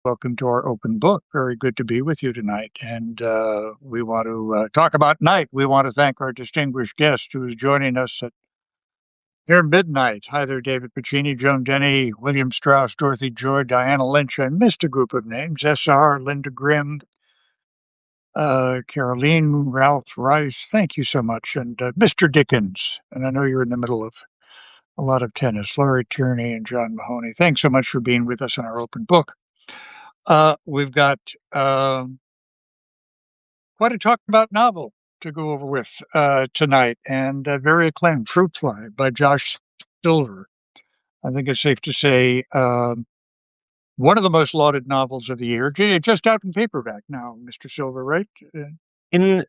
welcome to our open book. Very good to be with you tonight. And we want to talk about night. We want to thank our distinguished guest who is joining us at near midnight. Hi there, David Pacini, Joan Denny, William Strauss, Dorothy Joy, Diana Lynch. I missed a group of names. S.R., Linda Grimm, Caroline, Ralph Rice. Thank you so much. And Mr. Dickens. And I know you're in the middle of a lot of tennis. Laurie Tierney and John Mahoney. Thanks so much for being with us on our open book. We've got quite a talk about novel to go over with tonight, and very acclaimed, Fruitfly by Josh Silver. I think it's safe to say one of the most lauded novels of the year. Just out in paperback now, Mr. Silver, right?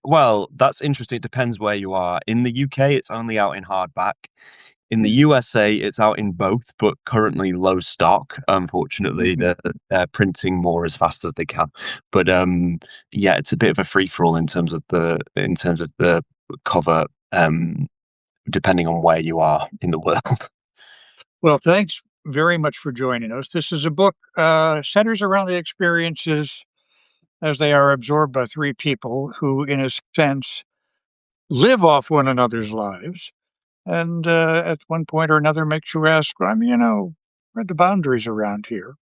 Well, that's interesting. It depends where you are. In the UK, it's only out in hardback. In the USA, it's out in both, but currently low stock. Unfortunately, they're printing more as fast as they can. But yeah, it's a bit of a free for all in terms of the cover, depending on where you are in the world. Well, thanks very much for joining us. This is a book centers around the experiences as they are absorbed by three people who, in a sense, live off one another's lives. And at one point or another makes you ask, where are the boundaries around here?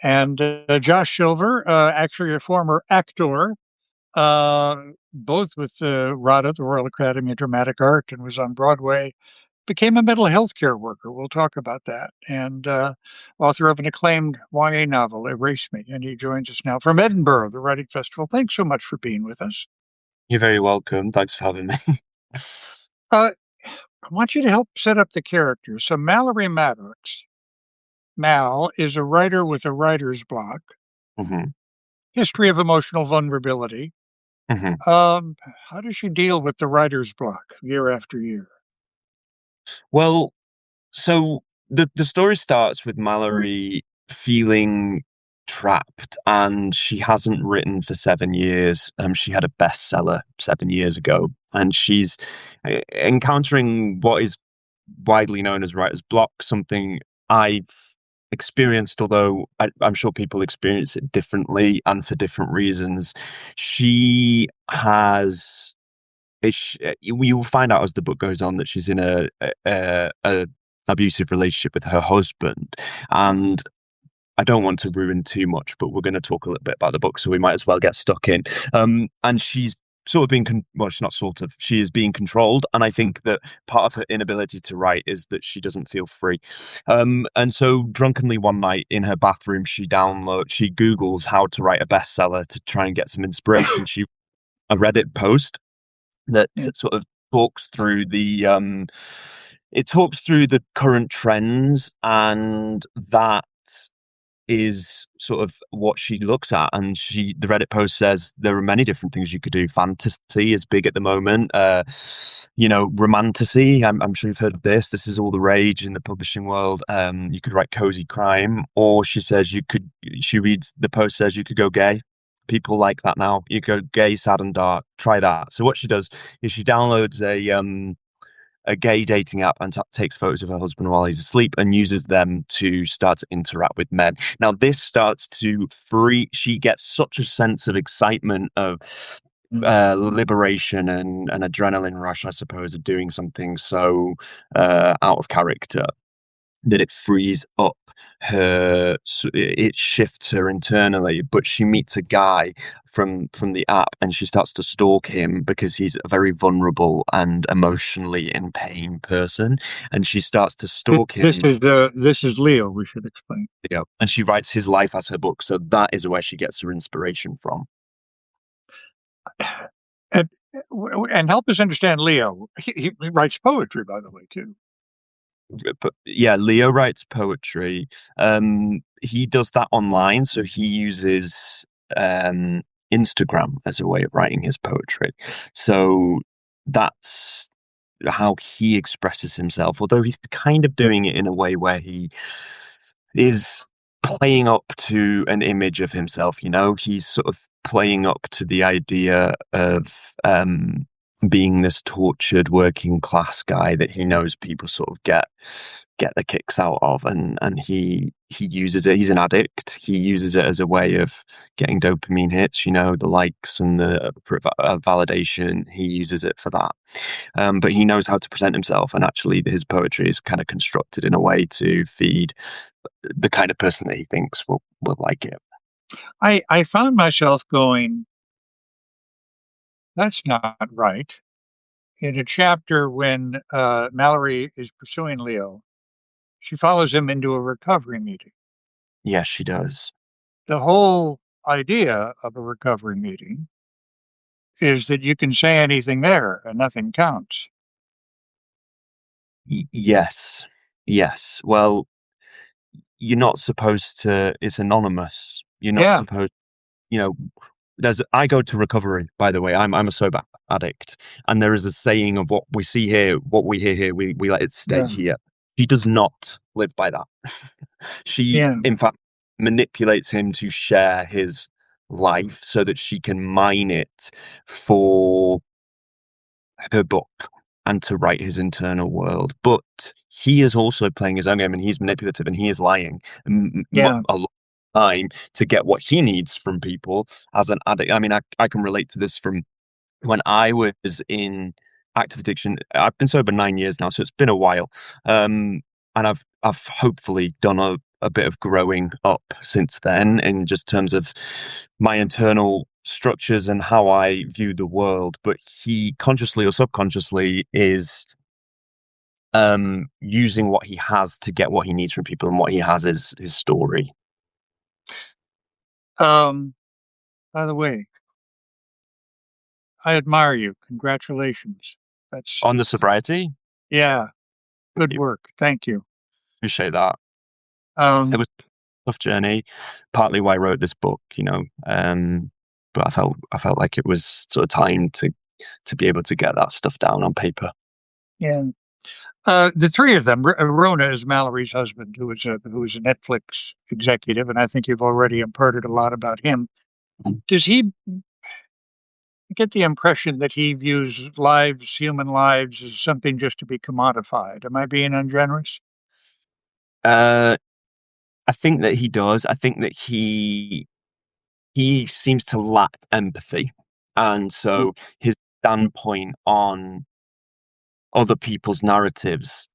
And Josh Silver, actually a former actor, both with RADA, the Royal Academy of Dramatic Art, and was on Broadway, became a mental health care worker. We'll talk about that. And author of an acclaimed YA novel, Erase Me. And he joins us now from Edinburgh, the Writing Festival. Thanks so much for being with us. You're very welcome. Thanks for having me. I want you to help set up the characters. So Mallory Maddox, Mal, is a writer with a writer's block, hmm history of emotional vulnerability. hmm How does she deal with the writer's block year after year? Well, so the story starts with Mallory feeling trapped, and she hasn't written for 7 years. She had a bestseller 7 years ago, and she's encountering what is widely known as writer's block, something I've experienced, although I'm sure people experience it differently and for different reasons. She has you will find out as the book goes on that she's in a abusive relationship with her husband, and I don't want to ruin too much, but we're going to talk a little bit about the book, so we might as well get stuck in. And she's sort of being well, she's not sort of, she is being controlled, and I think that part of her inability to write is that she doesn't feel free. And so drunkenly one night in her bathroom, she Googles how to write a bestseller to try and get some inspiration. She a Reddit post that Yeah. sort of talks through the current trends, and that is sort of what she looks at. And the Reddit post says there are many different things you could do. Fantasy is big at the moment. Romantasy. I'm sure you've heard of this. This is all the rage in the publishing world. You could write cozy crime, or she reads the post says you could go gay. People like that now. You go gay, sad, and dark. Try that. So what she does is she downloads a gay dating app and takes photos of her husband while he's asleep and uses them to start to interact with men. Now, this starts to free. She gets such a sense of excitement, of liberation and an adrenaline rush, I suppose, of doing something so out of character, that it frees up it shifts her internally. But she meets a guy from the app, and she starts to stalk him because he's a very vulnerable and emotionally in pain person, and she starts to stalk him. This is Leo. We should explain. And she writes his life as her book, so that is where she gets her inspiration from. And, and help us understand Leo. He writes poetry, by the way, too. But yeah, Leo writes poetry. He does that online, so he uses Instagram as a way of writing his poetry. So that's how he expresses himself, although he's kind of doing it in a way where he is playing up to an image of himself. He's sort of playing up to the idea of being this tortured working class guy that he knows people sort of get the kicks out of, and he uses it. He's an addict. He uses it as a way of getting dopamine hits, the likes and the validation. He uses it for that. But he knows how to present himself, and actually his poetry is kind of constructed in a way to feed the kind of person that he thinks will like it. I found myself going, that's not right. In a chapter when Mallory is pursuing Leo, she follows him into a recovery meeting. Yes, she does. The whole idea of a recovery meeting is that you can say anything there and nothing counts. Yes. Yes. Well, you're not supposed to, it's anonymous. You're not Yeah, supposed, you know, I go to recovery, by the way. I'm a sober addict. And there is a saying of what we see here, what we hear here, we let it stay yeah, here. She does not live by that. She, yeah. in fact, manipulates him to share his life so that she can mine it for her book and to write his internal world. But he is also playing his own game, and he's manipulative, and he is lying Yeah. a lot of the time to get what he needs from people as an addict. I mean, I can relate to this from when I was in active addiction. I've been sober 9 years now, so it's been a while. And I've hopefully done a bit of growing up since then in just terms of my internal structures and how I view the world. But he consciously or subconsciously is using what he has to get what he needs from people, and what he has is his story. Um, by the way, I admire you. Congratulations. That's, On the sobriety, yeah, good you work. Thank you. appreciate that. It Um, was tough journey, partly why I wrote this book, but I felt like it was sort of time to be able to get that stuff down on paper. yeah. The three of them, Rona is Mallory's husband, who is a Netflix executive, and I think you've already imparted a lot about him. Does he get the impression that he views lives, human lives, as something just to be commodified? Am I being ungenerous? Uh, I think that he does. I think that he seems to lack empathy, and so his standpoint on other people's narratives,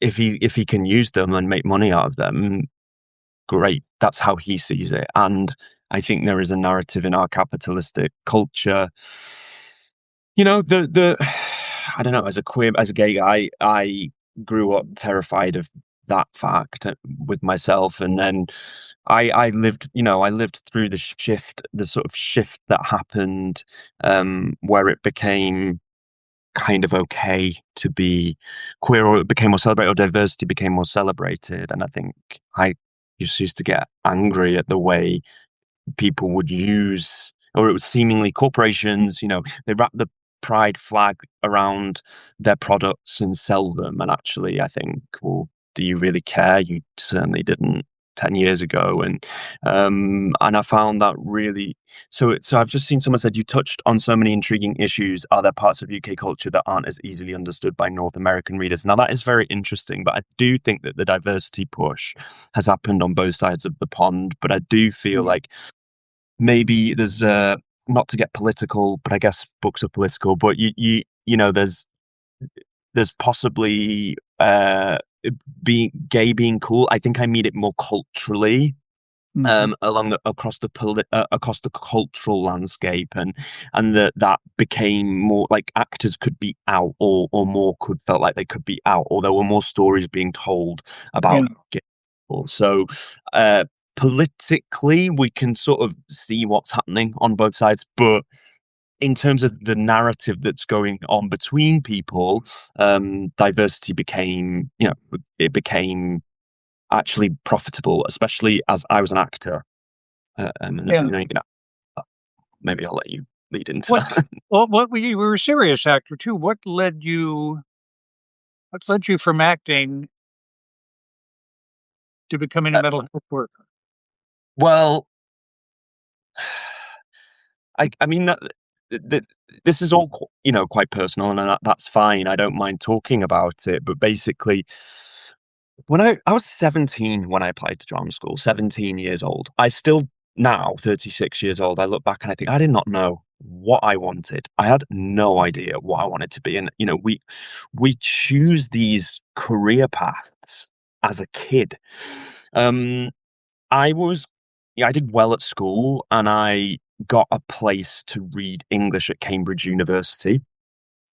if he can use them and make money out of them, great. That's how he sees it. And I think there is a narrative in our capitalistic culture. The I don't know, as a gay guy, I grew up terrified of that fact with myself. And then I lived through the sort of shift that happened, where it became kind of okay to be queer, or it became more celebrated, or diversity became more celebrated. And I think I just used to get angry at the way people would use, or it was seemingly corporations, they wrap the pride flag around their products and sell them. And actually, I think, well, do you really care? You certainly didn't 10 years ago. And I found that really, so I've just seen someone said, you touched on so many intriguing issues. Are there parts of UK culture that aren't as easily understood by North American readers? Now, that is very interesting, but I do think that the diversity push has happened on both sides of the pond. But I do feel like maybe there's not to get political, but I guess books are political. But there's possibly being gay being cool. I think I mean it more culturally, Mhm. across the cultural landscape, and that became more like actors could be out, or more could felt like they could be out, or there were more stories being told Yeah, about gay people. So politically we can sort of see what's happening on both sides, but in terms of the narrative that's going on between people, diversity became, it became actually profitable, especially as I was an actor. yeah. Maybe I'll let you lead into What? that. Well, what we were a serious actor too. What led you from acting to becoming a Uh, mental health worker? well, I mean that this is all, quite personal, and that's fine. I don't mind talking about it. But basically, when I was 17 when I applied to drama school, 17 years old, I still now, 36 years old, I look back and I think I did not know what I wanted. I had no idea what I wanted to be. And, we choose these career paths as a kid. Um, I was, yeah, I did well at school and I got a place to read English at Cambridge University.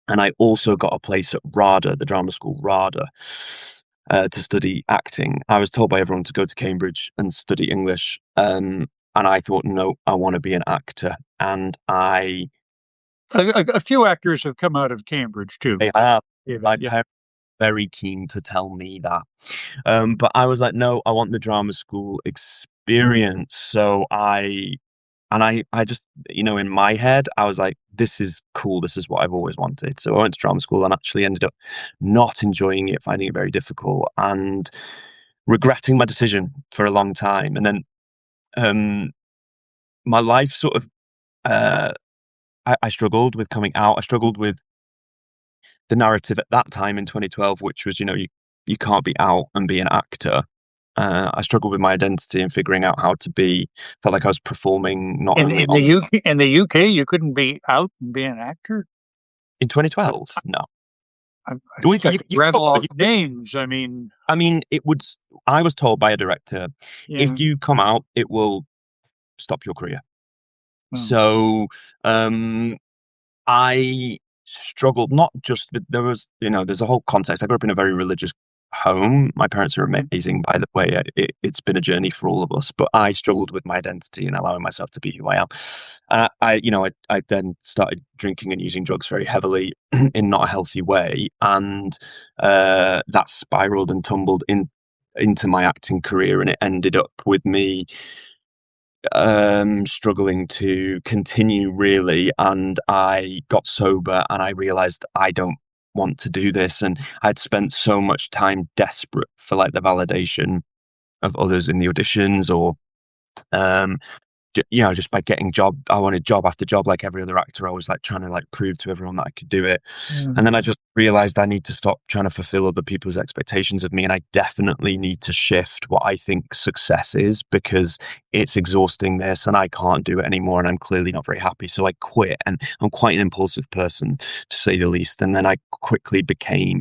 And I also got a place at RADA, the drama school RADA, to study acting. I was told by everyone to go to Cambridge and study English. And I thought, no, I want to be an actor. And A few actors have come out of Cambridge too. I have David. my Yeah. parents very keen to tell me that. But I was like, no, I want the drama school experience. I just, in my head, I was like, this is cool. This is what I've always wanted. So I went to drama school and actually ended up not enjoying it, finding it very difficult and regretting my decision for a long time. And then, um, my life sort of, uh, I struggled with coming out. I struggled with the narrative at that time in 2012, which was, you can't be out and be an actor. I struggled with my identity and figuring out how to be. Felt like I was performing not only In the on UK, you couldn't be out and be an actor. in 2012. No, I we, think I you, could you, rattle off you, names. I mean, I mean, it would. I was told by a director, yeah. if you come out, it will stop your career. Oh. So, um, I struggled not just with there was, there's a whole context. I grew up in a very religious home. My parents are amazing, by the way. It's been a journey for all of us, but I struggled with my identity and allowing myself to be who I am. I then started drinking and using drugs very heavily in not a healthy way, and that spiraled and tumbled into my acting career, and it ended up with me struggling to continue really, and I got sober and I realized I don't want to do this, and I'd spent so much time desperate for like the validation of others in the auditions or um just by getting I wanted job after job like every other actor. I was like trying to like prove to everyone that I could do it. Yeah. And then I just realized I need to stop trying to fulfill other people's expectations of me. And I definitely need to shift what I think success is, because it's exhausting this and I can't do it anymore. And I'm clearly not very happy. So I quit, and I'm quite an impulsive person to say the least. And then I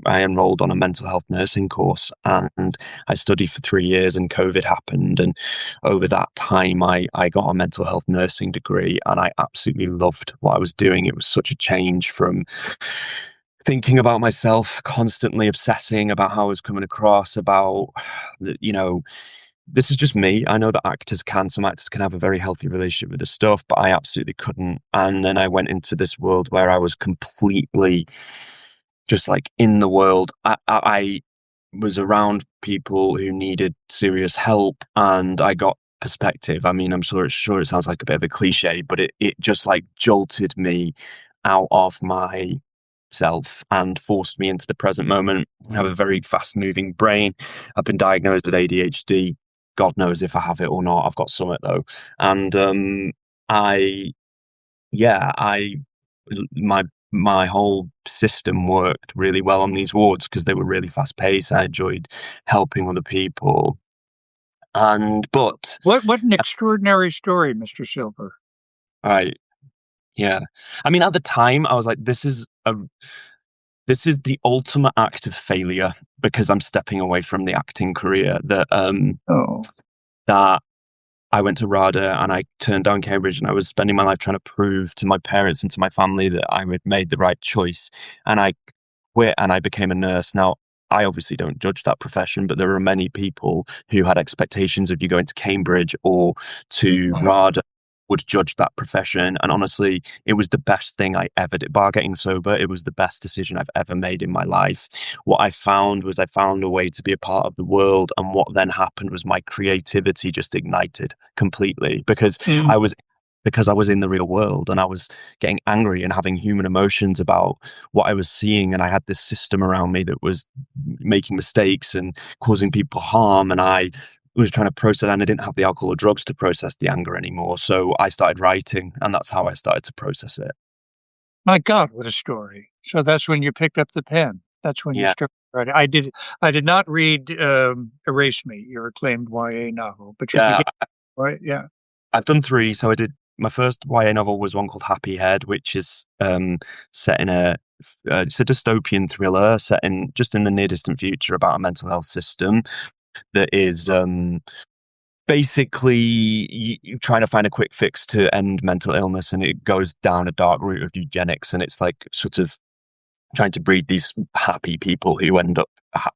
enrolled on a mental health nursing course and I studied for 3 years, and COVID happened. And over that time, I got a mental health nursing degree and I absolutely loved what I was doing. It was such a change from thinking about myself, constantly obsessing about how I was coming across, about, you know, this is just me. I know that some actors can have a very healthy relationship with the stuff, but I absolutely couldn't. And then I went into this world where I was completely just like in the world. I was around people who needed serious help and I got perspective. I mean, I'm sure it sounds like a bit of a cliche, but it just like jolted me out of myself and forced me into the present moment. I have a very fast moving brain. I've been diagnosed with ADHD. God knows if I have it or not. I've got some though. And I yeah, I my my whole system worked really well on these wards because they were really fast paced. I enjoyed helping other people. And but What an extraordinary story, Mr. Silver. I yeah. I mean, at the time I was like, this is the ultimate act of failure because I'm stepping away from the acting career Oh. that I went to RADA and I turned down Cambridge, and I was spending my life trying to prove to my parents and to my family that I had made the right choice. And I quit and I became a nurse. Now, I obviously don't judge that profession, but there are many people who had expectations of you going to Cambridge or to RADA would judge that profession. And honestly, it was the best thing I ever did. Bar getting sober, it was the best decision I've ever made in my life. What I found was I found a way to be a part of the world. And what then happened was my creativity just ignited completely Mm. because I was in the real world and I was getting angry and having human emotions about what I was seeing. And I had this system around me that was making mistakes and causing people harm. And I was trying to process, and I didn't have the alcohol or drugs to process the anger anymore. So I started writing, and that's how I started to process it. My God, what a story! So that's when you picked up the pen. That's when you Yeah, started writing. I did not read Erase Me, your acclaimed YA novel, but you yeah. began, right? Yeah. I've done three. So I did my first YA novel was one called Happy Head, which is set in it's a dystopian thriller set in just in the near distant future about a mental health system that is basically you trying to find a quick fix to end mental illness, and it goes down a dark route of eugenics, and it's like sort of trying to breed these happy people who end up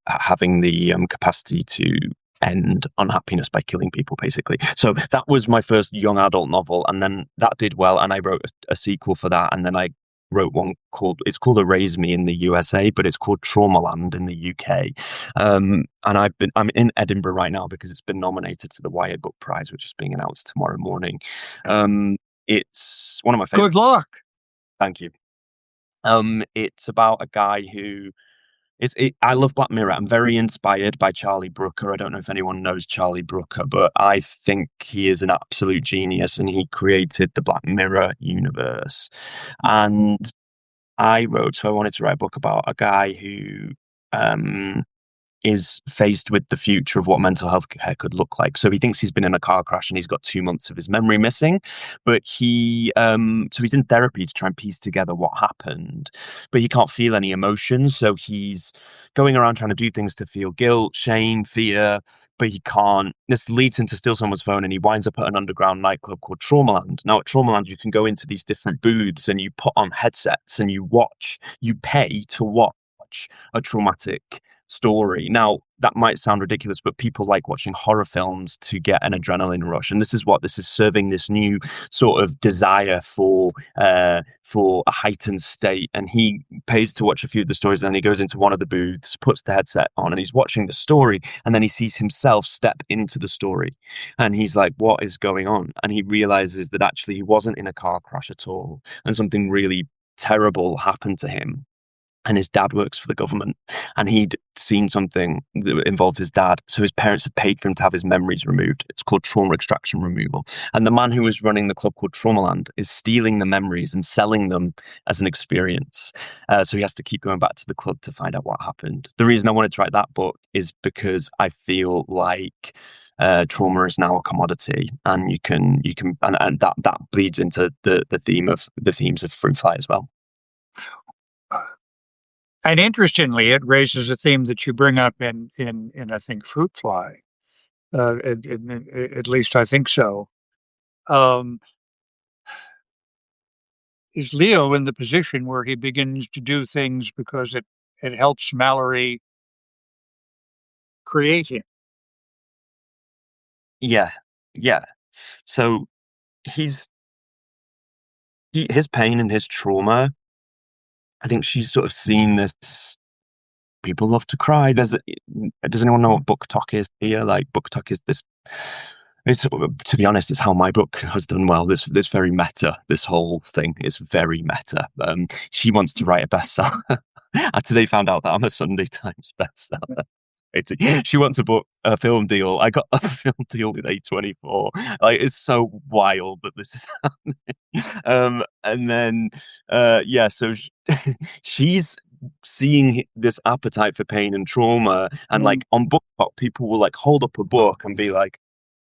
having the capacity to end unhappiness by killing people, basically. So that was my first young adult novel, and then that did well, and I wrote a sequel for that, and then I wrote one called Erase Me in the USA, but it's called Traumaland in the UK. And I'm in Edinburgh right now because it's been nominated for the YA Book Prize, which is being announced tomorrow morning. It's one of my favorite. Good luck. Thank you. It's about a guy who I love Black Mirror. I'm very inspired by Charlie Brooker. I don't know if anyone knows Charlie Brooker, but I think he is an absolute genius, and he created the Black Mirror universe. And I wanted to write a book about a guy who um, is faced with the future of what mental health care could look like. So he thinks he's been in a car crash and he's got 2 months of his memory missing, but so he's in therapy to try and piece together what happened, but he can't feel any emotions. So he's going around trying to do things to feel guilt, shame, fear, but he can't. This leads him to steal someone's phone, and he winds up at an underground nightclub called Traumaland. Now at Traumaland, you can go into these different booths and you put on headsets and you pay to watch a traumatic story. Now, that might sound ridiculous, but people like watching horror films to get an adrenaline rush, and this is serving this new sort of desire for a heightened state. And he pays to watch a few of the stories, and then he goes into one of the booths, puts the headset on, and he's watching the story, and then he sees himself step into the story, and he's like, "What is going on?" And he realizes that actually he wasn't in a car crash at all, and something really terrible happened to him, and his dad works for the government, and he'd seen something that involved his dad. So his parents had paid for him to have his memories removed. It's called trauma extraction removal. And the man who was running the club called Traumaland is stealing the memories and selling them as an experience. So he has to keep going back to the club to find out what happened. The reason I wanted to write that book is because I feel like trauma is now a commodity, and and that bleeds into the themes of Fruitfly as well. And interestingly, it raises a theme that you bring up in I think Fruitfly. At least I think so. Um, is Leo in the position where he begins to do things because it helps Mallory create him? Yeah, yeah. So he's his pain and his trauma. I think she's sort of seen this. People love to cry. Does anyone know what book talk is here? Like book talk is this. It's, to be honest, it's how my book has done well. This very meta. This whole thing is very meta. She wants to write a bestseller. I today found out that I'm a Sunday Times bestseller. She wants a film deal. I got a film deal with A24. Like, it's so wild that this is happening. And then, yeah, so she's seeing this appetite for pain and trauma, and like on BookTok, people will like hold up a book and be like,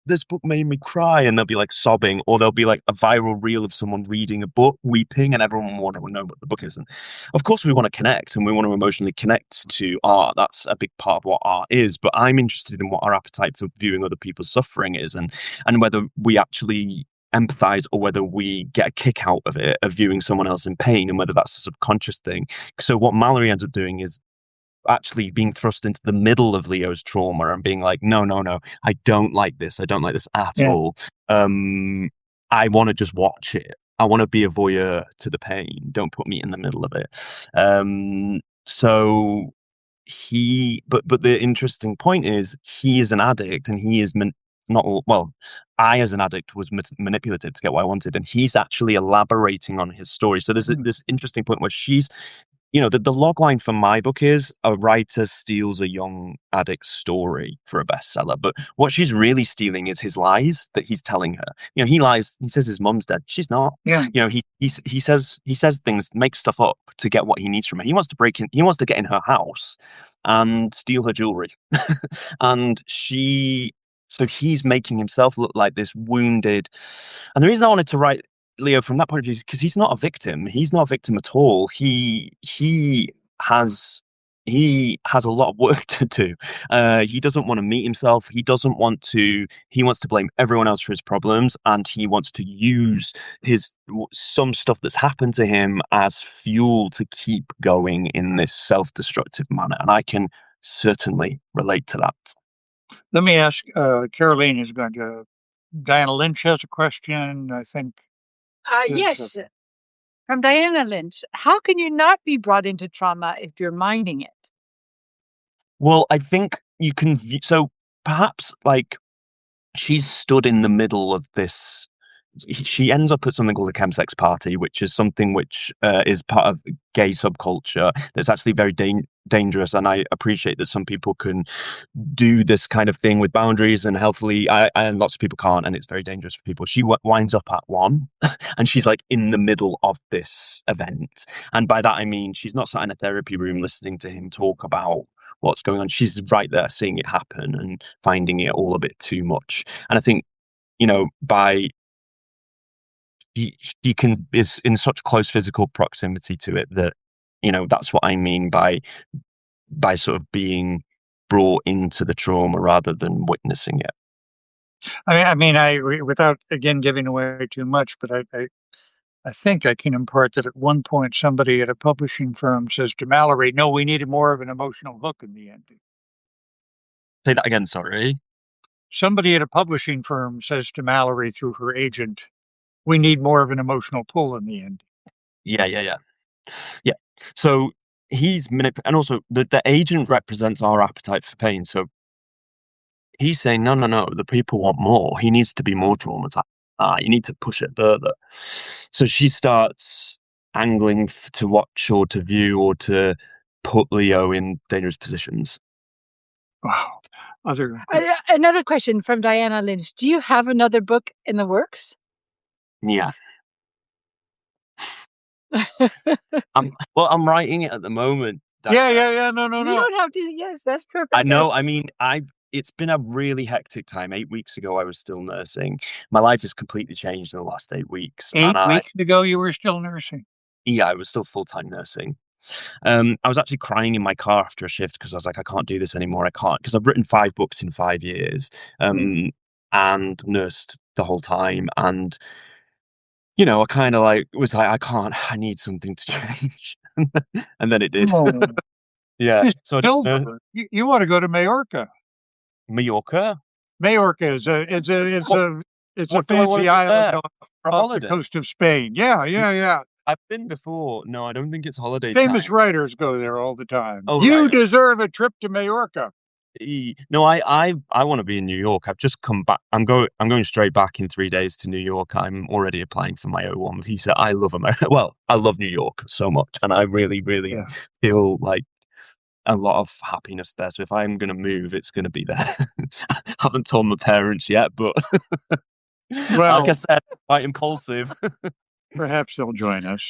"This book made me cry," and they'll be like sobbing, or there'll be like a viral reel of someone reading a book, weeping, and everyone will want to know what the book is. And of course, we want to connect, and we want to emotionally connect to art. That's a big part of what art is. But I'm interested in what our appetite for viewing other people's suffering is, and whether we actually empathize, or whether we get a kick out of it, of viewing someone else in pain, and whether that's a subconscious thing. So what Mallory ends up doing is actually being thrust into the middle of Leo's trauma and being like, no, no, no, I don't like this. I don't like this at Yeah. all. I want to just watch it. I want to be a voyeur to the pain. Don't put me in the middle of it. So but the interesting point is he is an addict, and he is not all, well, I as an addict was manipulative to get what I wanted, and he's actually elaborating on his story. So there's this interesting point where the log line for my book is a writer steals a young addict's story for a bestseller. But what she's really stealing is his lies that he's telling her. He lies. He says his mum's dead. She's not. Yeah. He says things, makes stuff up to get what he needs from her. He wants to break in. He wants to get in her house and steal her jewelry. and she. So he's making himself look like this wounded. And the reason I wanted to write Leo from that point of view because he's not a victim. He's not a victim at all. Has he has a lot of work to do. He doesn't want to meet himself. He doesn't want to. He wants to blame everyone else for his problems, and he wants to use some stuff that's happened to him as fuel to keep going in this self-destructive manner. And I can certainly relate to that. Let me ask, Caroline is going to, Diana Lynch has a question, I think. Yes, from Diana Lynch. How can you not be brought into trauma if you're minding it? Well, I think you can. So perhaps like she's stood in the middle of this. She ends up at something called a chemsex party, which is something which is part of gay subculture that's actually very dangerous. And I appreciate that some people can do this kind of thing with boundaries and healthily, and lots of people can't, and it's very dangerous for people. She winds up at one, and she's like in the middle of this event. And by that I mean she's not sat in a therapy room listening to him talk about what's going on. She's right there seeing it happen and finding it all a bit too much. And I think, by she is in such close physical proximity to it that that's what I mean by sort of being brought into the trauma rather than witnessing it. Without again giving away too much, but I think I can impart that at one point somebody at a publishing firm says to Mallory, "No, we needed more of an emotional hook in the ending." Say that again, sorry. Somebody at a publishing firm says to Mallory through her agent, "We need more of an emotional pull in the end." Yeah. So he's and also the agent represents our appetite for pain. So he's saying, no, the people want more. He needs to be more traumatized. You need to push it further. So she starts angling to watch or to view or to put Leo in dangerous positions. Wow. Another question from Diana Lynch. Do you have another book in the works? Yeah. I'm writing it at the moment. Yeah. No. You don't have to. Yes, that's perfect. I know. I mean, it's been a really hectic time. 8 weeks ago, I was still nursing. My life has completely changed in the last 8 weeks. 8 weeks ago, you were still nursing? Yeah, I was still full-time nursing. I was actually crying in my car after a shift because I was like, I can't do this anymore. I can't, because I've written 5 books in 5 years, and nursed the whole time. And, I kind of was like, I need something to change. And then it did. Oh. Yeah. So you want to go to Majorca? Majorca? Majorca is a fancy island off the coast of Spain. Yeah. I've been before. No, I don't think it's holiday Famous time. writers go there all the time. Oh, you right. deserve a trip to Majorca. No, I want to be in New York. I've just come back. I'm going straight back in 3 days to New York. I'm already applying for my O1 visa. I love America. Well, I love New York so much, and I really, really feel like a lot of happiness there. So if I'm going to move, it's going to be there. I haven't told my parents yet, but like I said, quite impulsive. Perhaps they'll join us.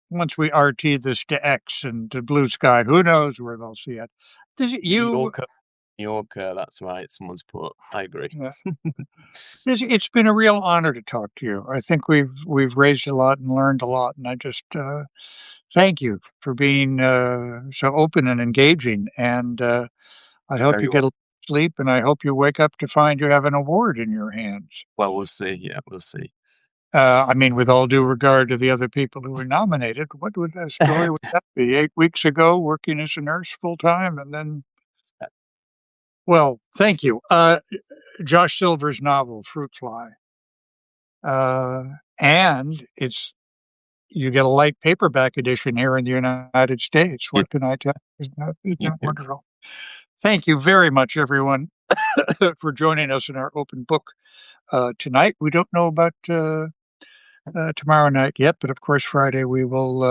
Once we RT this to X and to Blue Sky, who knows where they'll see it. New Yorker, that's right. Someone's put. I agree. Yeah. It's been a real honor to talk to you. I think we've raised a lot and learned a lot, and I just thank you for being so open and engaging. And I hope you get a sleep, and I hope you wake up to find you have an award in your hands. Well, we'll see. Yeah, we'll see. With all due regard to the other people who were nominated, what would that story would that be? 8 weeks ago, working as a nurse full time, and then. Well, thank you. Josh Silver's novel, Fruitfly. And you get a light paperback edition here in the United States. What can I tell you? Isn't that wonderful? Thank you very much, everyone, for joining us in our open book tonight. We don't know about tomorrow night yet, but of course Friday we will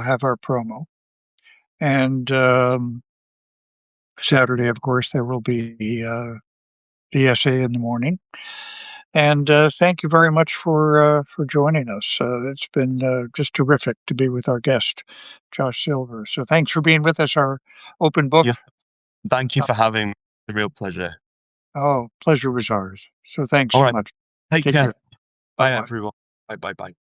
have our promo, and Saturday, of course, there will be the essay in the morning. And thank you very much for joining us. It's been just terrific to be with our guest, Josh Silver. So thanks for being with us. Our open book. Yeah. Thank you for having me. It's a real pleasure. Oh, pleasure was ours. So thanks All so right. much. Take Take care. care. Bye, Bye-bye. everyone. Bye.